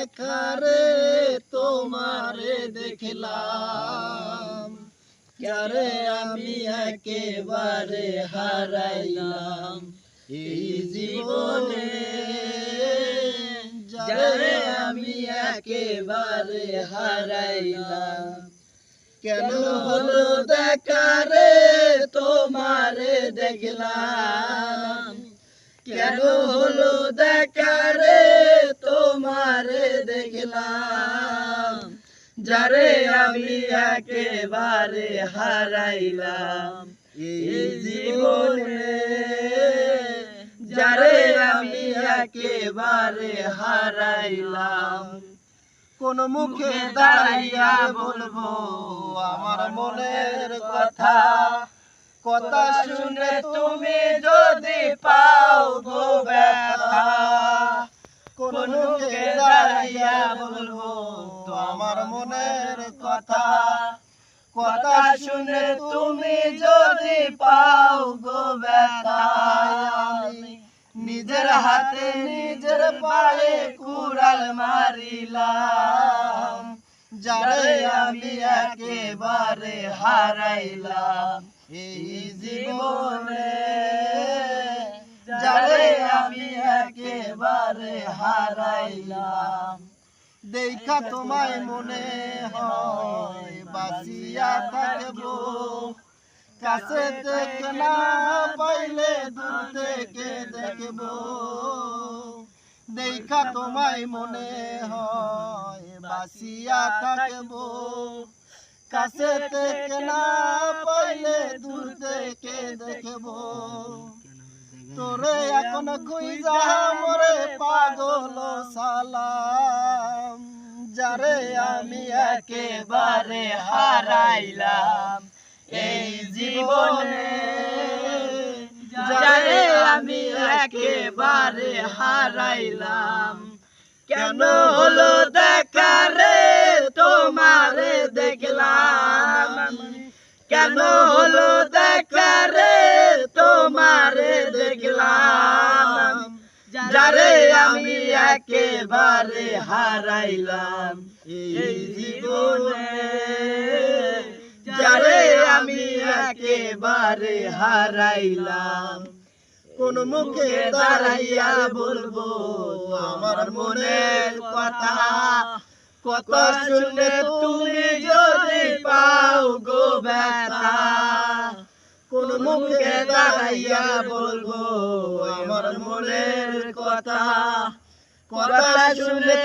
দেখারে তোমারে দেখলাম, যারে আমি একেবারে হারাইলাম এই জীবনে, যারে আমি একেবারে হারাইলাম। কেন হলো দেখারে তোমারে দেখলাম, কেন হলো দেখারে তোমারে দেখলাম, যারে আমি একেবারে হারাইলাম এই জীবনে, যারে আমি একেবারে হারাইলাম। কোন মুখে দাঁড়াইয়া বলবো আমার মনের কথা, কথা শুনে তুমি যদি পাও গো ব্যথা। কোন মুখে দাঁড়াইয়া বলবো আমার মনের কথা, কথা শুনে তুমি যদি পাও গো ব্যথা। আমি নিজের হাতে নিজের পায়ে কুড়াল মারিলাম, যারে আমি একেবারে হারাইলাম এই জীবনে, যারে আমি একেবারে হারাইলাম। দেখা তোমায় মনে হয় বাঁচিয়া থাকবো, কাছে থেকে না পাইলে দূর থেকে দেখবো। দেখা তোমায় মনে হয় বাঁচিয়া থাকবো, কাছে থেকে না পাইলে দূর থেকে দেখবো। তোরে এখন খুঁজা মরে পাগল সালাম, যারে আমি একেবারে হারাইলাম এই জীবনে, যারে আমি একেবারে হারাইলাম। কেন হলো দেখারে তোমারে দেখলাম, কেন হলো দেখারে তোমারে দেখলাম, যারে আমি একেবারে হারাইলাম এই জীবনে, যারে আমি একেবারে হারাইলাম। কোন মুখে দাঁড়াইয়া বলবো আমার মনের কথা, কথা শুনে তুমি যদি পাও গো ব্যথা। কোন মুখে দাঁড়াইয়া বলবো আমার মনের কথা, কথা শুনে